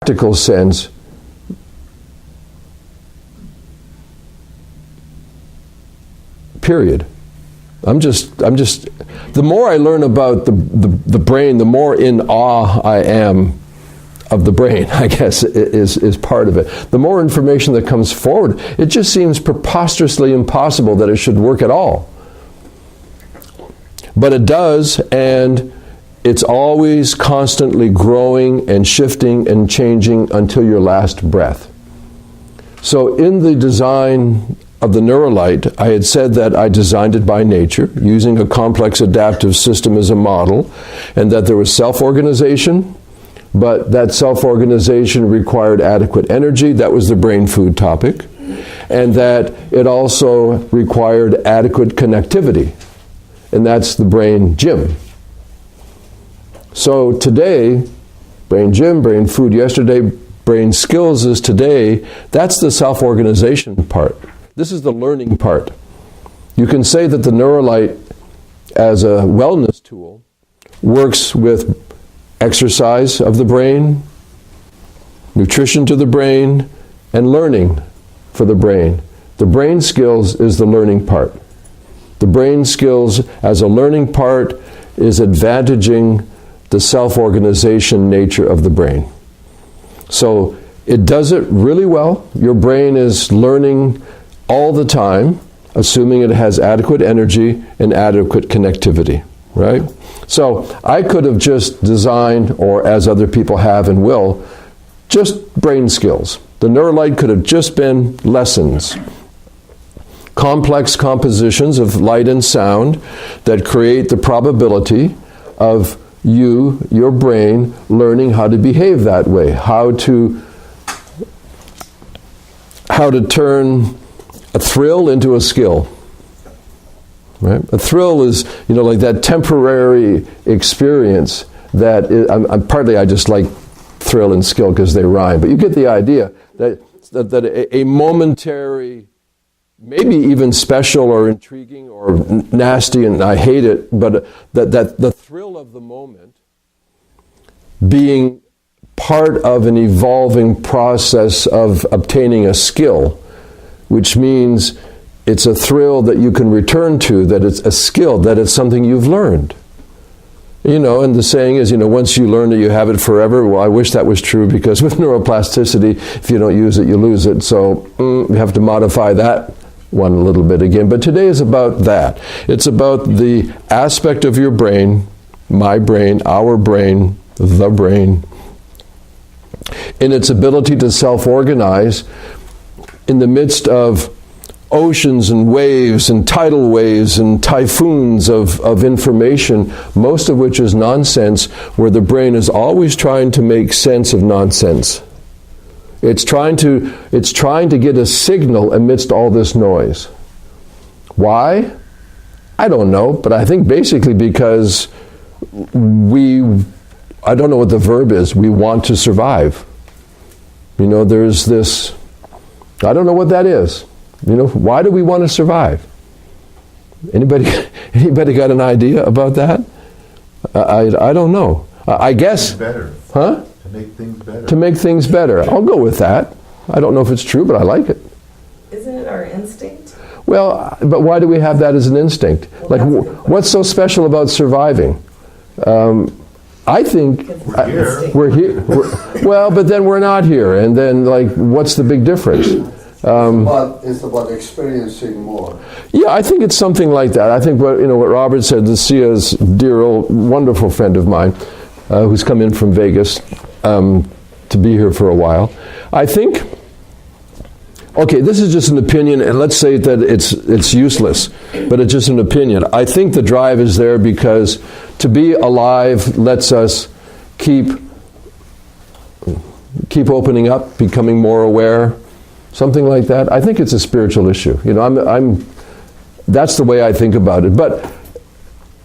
practical sense, period. The more I learn about the brain, the more in awe I am of the brain, I guess, is part of it. The more information that comes forward, it just seems preposterously impossible that it should work at all. But it does, and it's always constantly growing and shifting and changing until your last breath. So in the design of the Neurolite, I had said that I designed it by nature, using a complex adaptive system as a model, and that there was self-organization, but that self-organization required adequate energy. That was the brain food topic. And that it also required adequate connectivity. And that's the brain gym. So today, brain gym, brain food yesterday, brain skills is today. That's the self-organization part. This is the learning part. You can say that the Neurolite, as a wellness tool, works with exercise of the brain, nutrition to the brain, and learning for the brain. The brain skills is the learning part. The brain skills as a learning part is advantaging the self-organization nature of the brain. So it does it really well. Your brain is learning all the time, assuming it has adequate energy and adequate connectivity, right? So I could have just designed, or as other people have and will, just brain skills. The Neurolite could have just been lessons. Complex compositions of light and sound that create the probability of your brain learning how to behave that way, how to turn a thrill into a skill. Right? A thrill is, like that temporary experience that partly I just like thrill and skill because they rhyme, but you get the idea that a momentary, maybe even special or intriguing or nasty, and I hate it, but that the thrill of the moment being part of an evolving process of obtaining a skill, which means it's a thrill that you can return to, that it's a skill, that it's something you've learned. And the saying is, once you learn it, you have it forever. Well, I wish that was true, because with neuroplasticity, if you don't use it, you lose it. So we have to modify that one a little bit again. But today is about that. It's about the aspect of your brain, my brain, our brain, the brain, in its ability to self-organize in the midst of oceans and waves and tidal waves and typhoons of information, most of which is nonsense, where the brain is always trying to make sense of nonsense. It's trying to get a signal amidst all this noise. Why? I don't know, but I think basically because I don't know what the verb is, we want to survive. There's this, I don't know what that is. Why do we want to survive? Anybody got an idea about that? I don't know. I guess. Better. Huh? To make things better. To make things better. I'll go with that. I don't know if it's true, but I like it. Isn't it our instinct? Well, but why do we have that as an instinct? Well, What's so special about surviving? I think we're here. Well, but then we're not here, and then what's the big difference? It's about experiencing more. Yeah, I think it's something like that. I think what Robert said. Lucia's dear old wonderful friend of mine, who's come in from Vegas to be here for a while. I think. Okay, this is just an opinion, and let's say that it's useless, but it's just an opinion. I think the drive is there because to be alive lets us keep opening up, becoming more aware, something like that. I think it's a spiritual issue. That's the way I think about it. But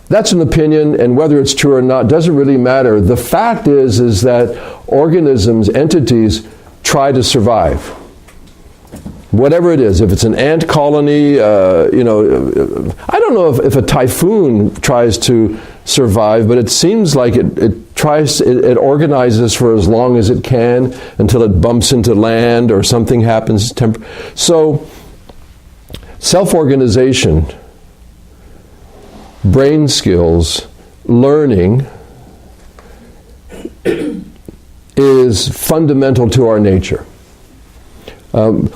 that's an opinion, and whether it's true or not doesn't really matter. The fact is that organisms, entities, try to survive. Whatever it is, if it's an ant colony, I don't know if a typhoon tries to survive, but it seems like it it organizes for as long as it can until it bumps into land or something happens. So, self-organization, brain skills, learning is fundamental to our nature.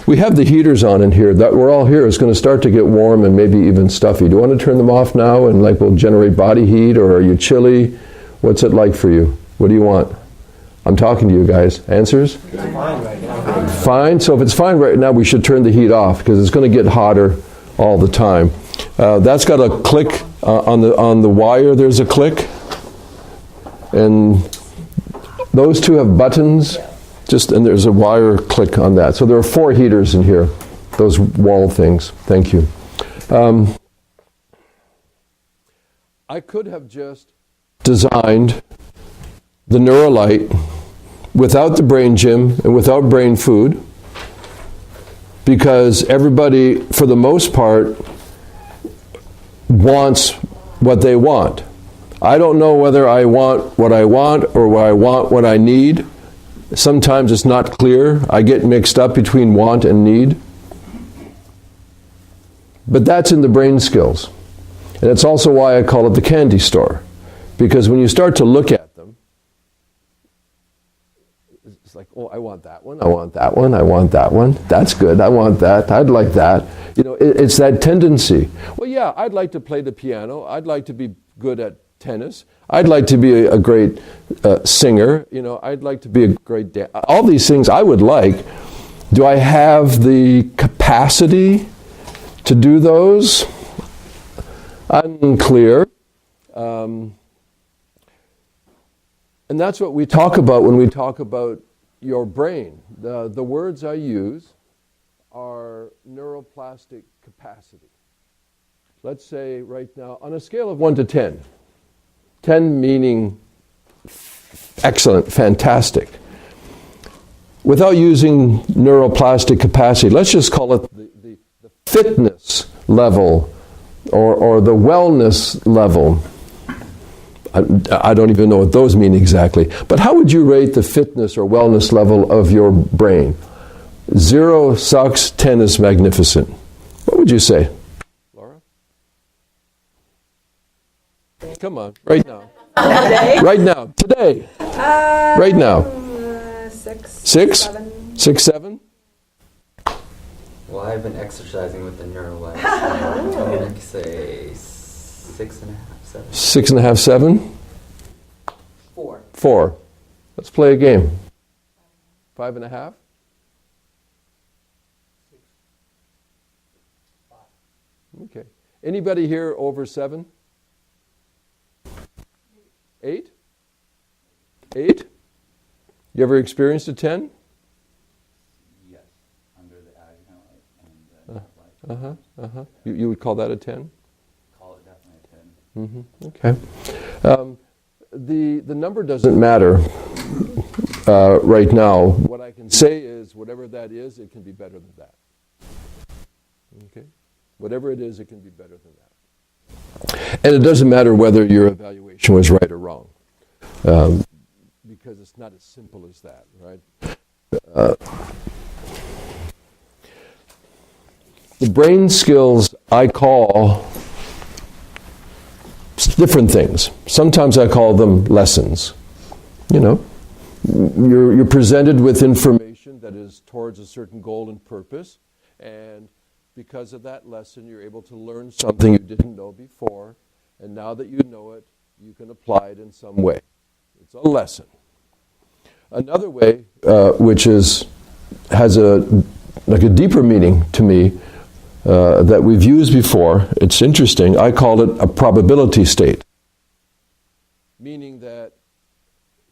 We have the heaters on in here. That we're all here. It's going to start to get warm and maybe even stuffy. Do you want to turn them off now and we'll generate body heat, or are you chilly? What's it like for you? What do you want? I'm talking to you guys. Answers? It's fine right now. Fine. So if it's fine right now, we should turn the heat off because it's going to get hotter all the time. That's got a click on the wire. There's a click, and those two have buttons. And there's a wire click on that. So there are 4 heaters in here, those wall things. Thank you. I could have just designed the Neuralite without the brain gym and without brain food, because everybody, for the most part, wants what they want. I don't know whether I want what I want or I want what I need. Sometimes it's not clear. I get mixed up between want and need. But that's in the brain skills. And it's also why I call it the candy store. Because when you start to look at them, it's like, oh, I want that one, I want that one, I want that one. That's good, I want that, I'd like that. It's that tendency. Well, yeah, I'd like to play the piano. I'd like to be good at tennis. I'd like to be a great singer. I'd like to be a great dancer. All these things I would like. Do I have the capacity to do those? Unclear. And that's what we talk about when we talk about your brain. The words I use are neuroplastic capacity. Let's say right now, on a scale of 1 to 10, 10 meaning excellent, fantastic. Without using neuroplastic capacity, let's just call it the fitness level or the wellness level. I don't even know what those mean exactly. But how would you rate the fitness or wellness level of your brain? 0 sucks, 10 is magnificent. What would you say? Come on, right now. Today? Right now, today. Right now. 6. 6? 7. 6, 7? Well, I've been exercising with the Neuralite. I'm going to say 6.5, 7. 6.5, 7? 4. 4. Let's play a game. 5.5? Okay. Anybody here over 7? 8? 8? You ever experienced a 10? Yes, under the Agonite and light. You would call that a 10? Call it definitely a 10. Okay. The number doesn't matter right now. What I can say is whatever that is, it can be better than that. Okay? Whatever it is, it can be better than that. And it doesn't matter whether your evaluation was right or wrong, because it's not as simple as that, right? The brain skills I call different things. Sometimes I call them lessons. You're presented with information that is towards a certain goal and purpose, and because of that lesson, you're able to learn something you didn't know before, and now that you know it, you can apply it in some way. It's a lesson. Another way, which has a deeper meaning to me, that we've used before, it's interesting, I call it a probability state. Meaning that,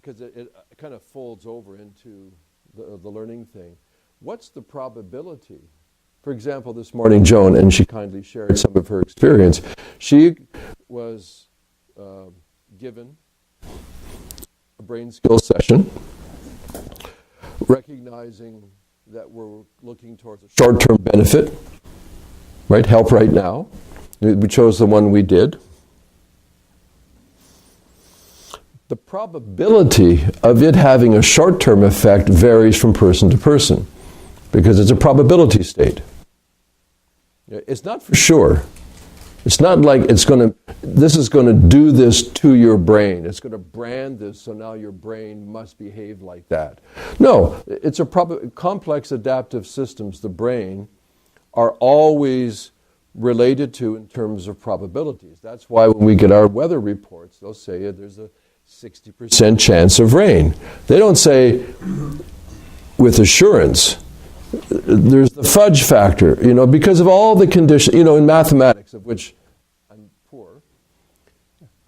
because it kind of folds over into the learning thing, what's the probability? For example, this morning, Joan, and she kindly shared some of her experience. She was given a brain skills session, recognizing that we're looking towards a short-term benefit, right? Help right now. We chose the one we did. the probability of it having a short-term effect varies from person to person because it's a probability state. It's not for sure. It's not like this is going to do this to your brain. It's going to brand this, so now your brain must behave like that. No, it's complex adaptive systems, the brain, are always related to in terms of probabilities. That's why when we get our weather reports, they'll say there's a 60% chance of rain. They don't say with assurance. There's the fudge factor, because of all the conditions, in mathematics, of which I'm poor.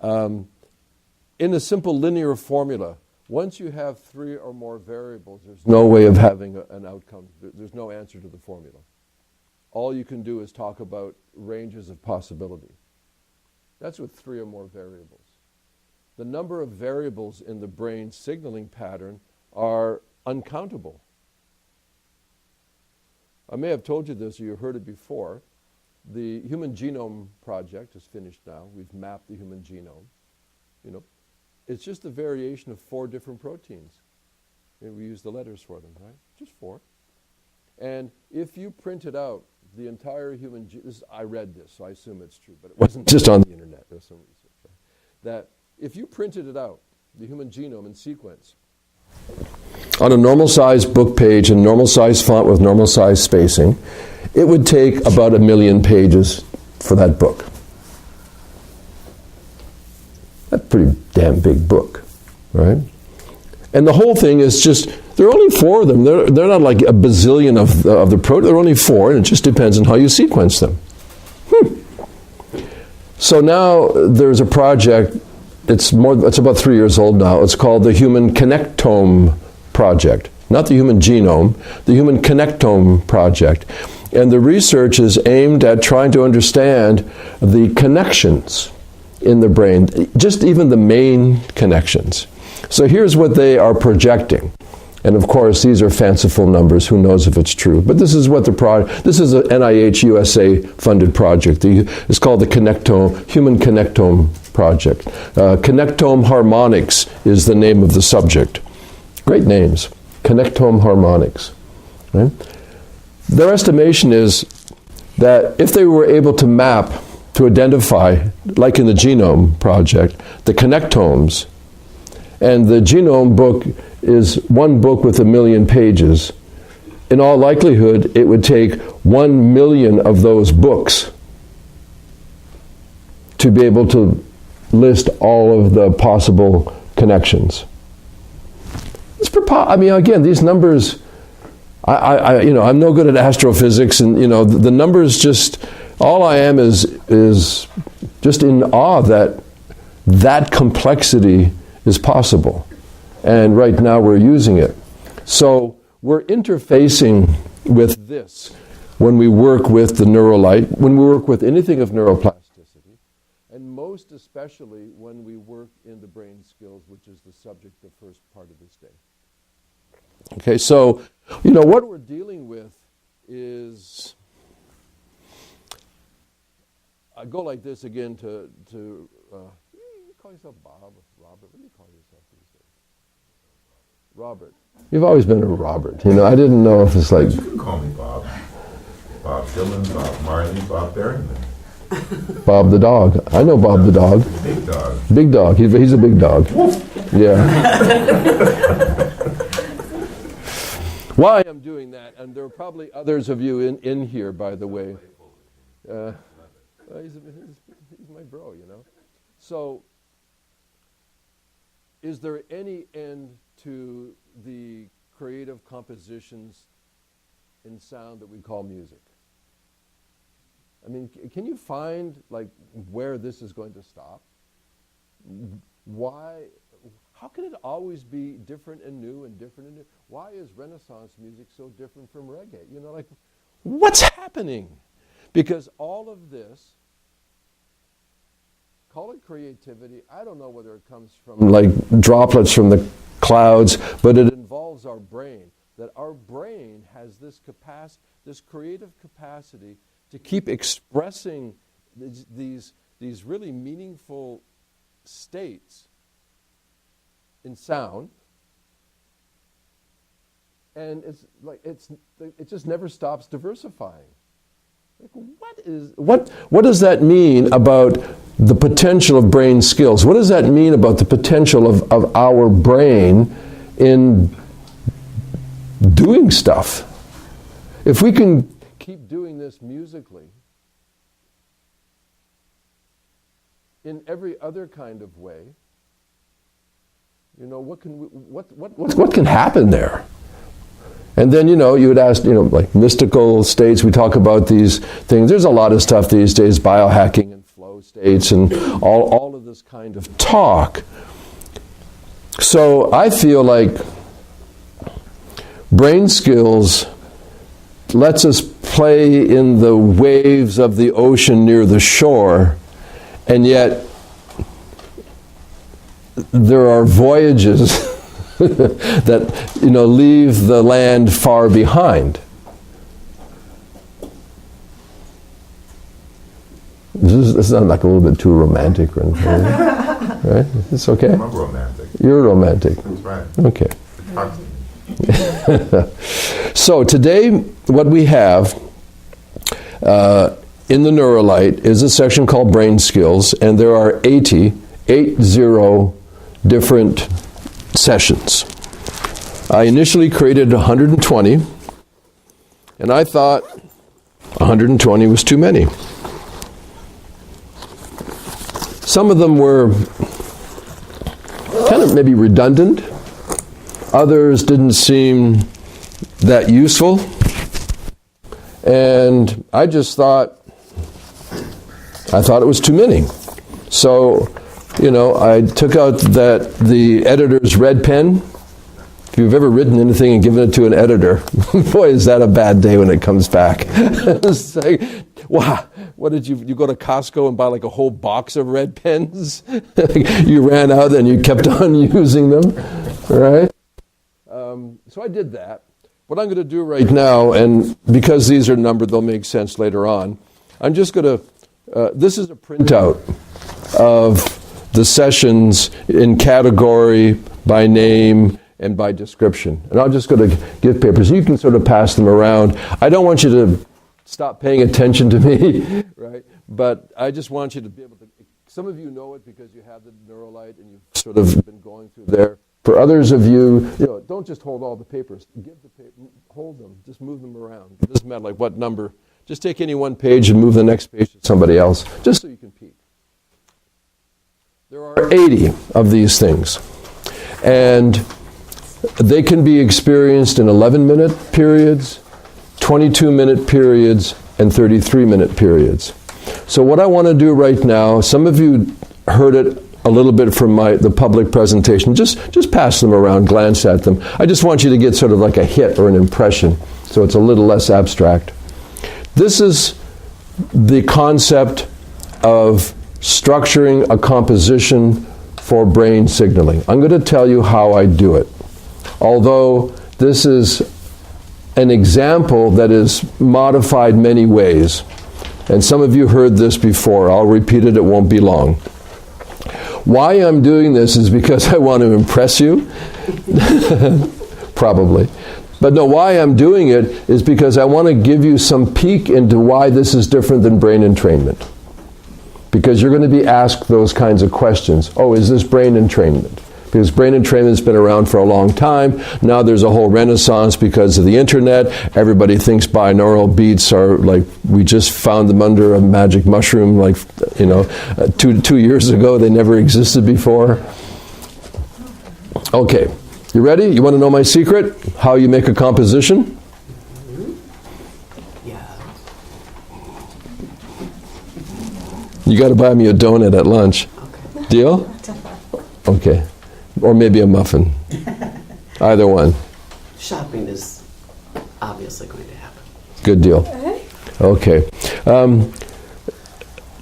In a simple linear formula, once you have 3 or more variables, there's no way of having an outcome. There's no answer to the formula. All you can do is talk about ranges of possibility. That's with 3 or more variables. The number of variables in the brain signaling pattern are uncountable. I may have told you this or you heard it before. The Human Genome Project is finished now. We've mapped the human genome. It's just a variation of 4 different proteins. And we use the letters for them, right? Just 4. And if you printed out the entire human genome, I read this, so I assume it's true, but it wasn't just on the internet. There's some research, right? That if you printed it out, the human genome in sequence, on a normal-sized book page in normal-sized font with normal-sized spacing, it would take about 1 million pages for that book. That's a pretty damn big book, right? And the whole thing is just, there are only 4 of them. They're not like a bazillion of the protein. There are only 4, and it just depends on how you sequence them. So now there's a project. It's about 3 years old now. It's called the Human Connectome Project. Not the human genome, the Human Connectome Project. And the research is aimed at trying to understand the connections in the brain, just even the main connections. So here's what they are projecting. And of course, these are fanciful numbers. Who knows if it's true? But this is what this is an NIH USA funded project. It's called the Human Connectome Project. Connectome harmonics is the name of the subject. Great names. Connectome harmonics. Right? Their estimation is that if they were able to map, to identify, like in the Genome Project, the connectomes, and the genome book is one book with 1 million pages, in all likelihood, it would take 1 million of those books to be able to list all of the possible connections. Again, these numbers, I'm no good at astrophysics, and the numbers just, all I am is just in awe that complexity is possible. And right now we're using it. So we're interfacing with this when we work with the Neurolite, when we work with anything of neuroplasticity, and most especially when we work in the brain skills, which is the subject of the first part of this day. Okay, so, what we're dealing with is, I go like this again to you call yourself Bob, Robert, what do you call yourself these days? Robert. You've always been a Robert, I didn't know if it's like... You can call me Bob. Bob Dylan, Bob Marley, Bob Barrington. Bob the dog. I know Bob the dog. Big dog. Big dog. He's a big dog. Yeah. Why I'm doing that, and there are probably others of you in here, by the way. He's my bro, So, is there any end to the creative compositions in sound that we call music? Can you find where this is going to stop? Why? How can it always be different and new and different and new? Why is Renaissance music so different from reggae? What's happening? Because all of this, call it creativity, I don't know whether it comes from droplets from the clouds, but it involves our brain. That our brain has this capacity, this creative capacity to keep expressing these really meaningful states in sound. And it just never stops diversifying. Like, what does that mean about the potential of brain skills? What does that mean about the potential of our brain in doing stuff? If we can keep doing this musically, in every other kind of way, what can happen there? And then, you would ask, like mystical states, we talk about these things. There's a lot of stuff these days, biohacking and flow states and all of this kind of talk. So I feel like brain skills lets us play in the waves of the ocean near the shore, and yet there are voyages that leave the land far behind. This sounds like a little bit too romantic, right? It's okay. I'm romantic. You're romantic. That's right. Okay. Talk to me. So today, what we have in the Neurolite is a section called Brain Skills, and there are 80 different sessions. I initially created 120, and I thought 120 was too many. Some of them were kind of maybe redundant. Others didn't seem that useful. And I just thought it was too many. So, I took out the editor's red pen. If you've ever written anything and given it to an editor, boy, is that a bad day when it comes back. It's like, wow, what did you go to Costco and buy like a whole box of red pens? You ran out and you kept on using them, right? So I did that. What I'm going to do right now, and because these are numbered, they'll make sense later on, I'm just going to, this is a printout of the sessions in category, by name, and by description. And I'm just going to give papers. You can sort of pass them around. I don't want you to stop paying attention to me, right? But I just want you to be able to, some of you know it because you have the Neurolite and you've sort of been going through there. For others of you, don't just hold all the papers. Hold them. Just move them around. It doesn't matter like what number. Just take any one page and move the next page to somebody else, just so you can peek. There are 80 of these things. And they can be experienced in 11-minute periods, 22-minute periods, and 33-minute periods. So what I want to do right now, some of you heard it a little bit from the public presentation. Just pass them around, glance at them. I just want you to get sort of like a hit or an impression, so it's a little less abstract. This is the concept of structuring a composition for brain signaling. I'm going to tell you how I do it. Although this is an example that is modified many ways. And some of you heard this before. I'll repeat it, it won't be long. Why I'm doing this is because I want to impress you. Probably. But no, why I'm doing it is because I want to give you some peek into why this is different than brain entrainment. Because you're going to be asked those kinds of questions. Oh, is this brain entrainment? Because brain entrainment's been around for a long time. Now there's a whole renaissance because of the internet. Everybody thinks binaural beats are like, we just found them under a magic mushroom, like, 2 years ago. They never existed before. Okay, you ready? You want to know my secret? How you make a composition? You got to buy me a donut at lunch. Okay. Deal? Okay. Or maybe a muffin. Either one. Shopping is obviously going to happen. Good deal. Okay.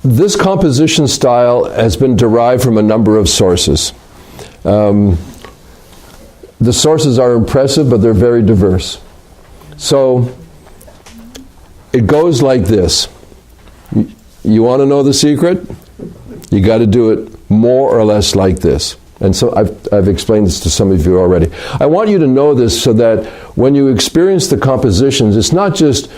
This composition style has been derived from a number of sources. The sources are impressive, but they're very diverse. So it goes like this. You want to know the secret? You got to do it more or less like this. And so I've explained this to some of you already. I want you to know this so that when you experience the compositions, it's not just,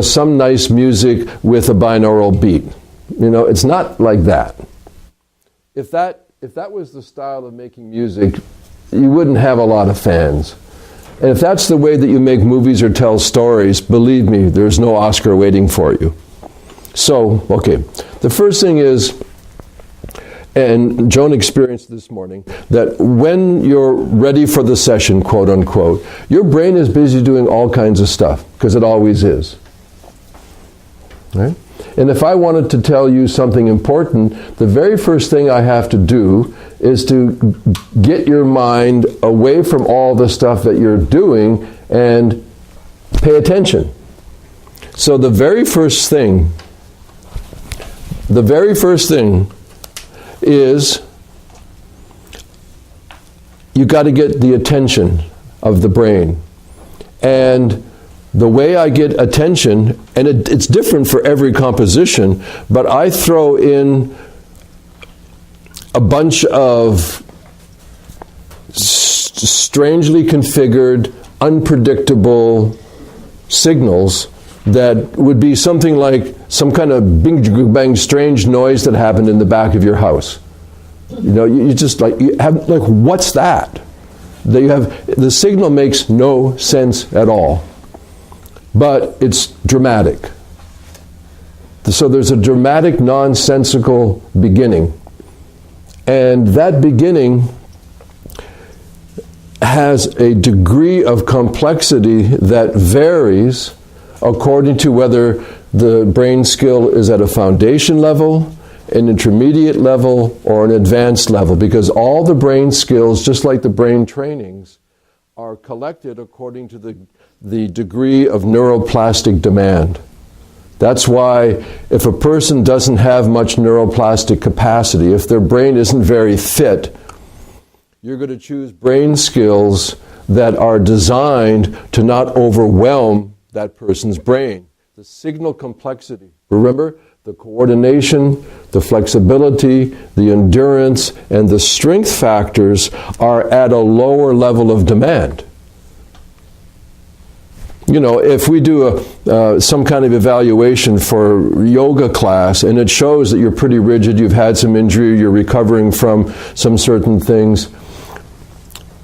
some nice music with a binaural beat. It's not like that. If that was the style of making music, you wouldn't have a lot of fans. And if that's the way that you make movies or tell stories, believe me, there's no Oscar waiting for you. So, okay, the first thing is, and Joan experienced this morning, that when you're ready for the session, quote unquote, your brain is busy doing all kinds of stuff, because it always is. Right? And if I wanted to tell you something important, the very first thing I have to do is to get your mind away from all the stuff that you're doing and pay attention. So the very first thing is you got to get the attention of the brain. And the way I get attention, and it's different for every composition, but I throw in a bunch of strangely configured, unpredictable signals that would be something like some kind of bing bang strange noise that happened in the back of your house. You just what's that? The signal makes no sense at all. But it's dramatic. So there's a dramatic, nonsensical beginning. And that beginning has a degree of complexity that varies according to whether the brain skill is at a foundation level, an intermediate level, or an advanced level. Because all the brain skills, just like the brain trainings, are collected according to the degree of neuroplastic demand. That's why if a person doesn't have much neuroplastic capacity, if their brain isn't very fit, you're going to choose brain skills that are designed to not overwhelm that person's brain. The signal complexity. Remember, the coordination, the flexibility, the endurance, and the strength factors are at a lower level of demand. If we do some kind of evaluation for yoga class and it shows that you're pretty rigid, you've had some injury, you're recovering from some certain things.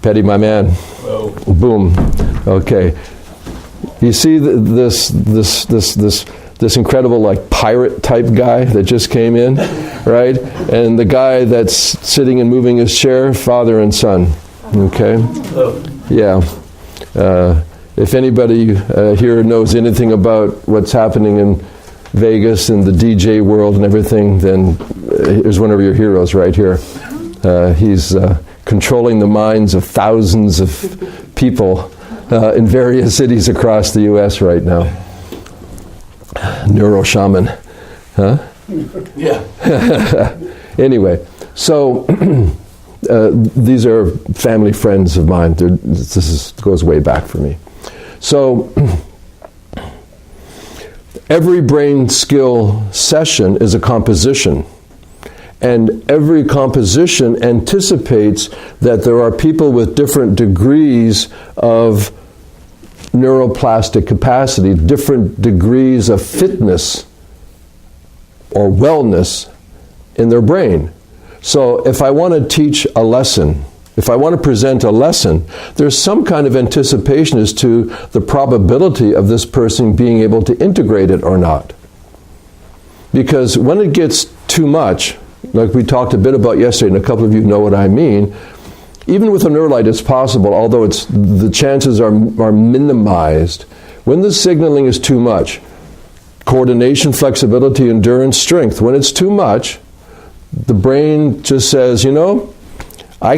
Petty, my man. Hello. Boom. Okay. You see this incredible pirate type guy that just came in, right? And the guy that's sitting and moving his chair, father and son. Okay? Hello. Yeah. If anybody here knows anything about what's happening in Vegas and the DJ world and everything, then here's one of your heroes right here. He's controlling the minds of thousands of people in various cities across the U.S. right now. Neuro shaman. Huh? Yeah. Anyway, so these are family friends of mine. This goes way back for me. So every brain skill session is a composition. And every composition anticipates that there are people with different degrees of neuroplastic capacity, different degrees of fitness or wellness in their brain. So if I want to teach a lesson, if I want to present a lesson, there's some kind of anticipation as to the probability of this person being able to integrate it or not. Because when it gets too much, like we talked a bit about yesterday, and a couple of you know what I mean, even with a Neurolite it's possible, although the chances are minimized. When the signaling is too much, coordination, flexibility, endurance, strength, when it's too much, the brain just says, I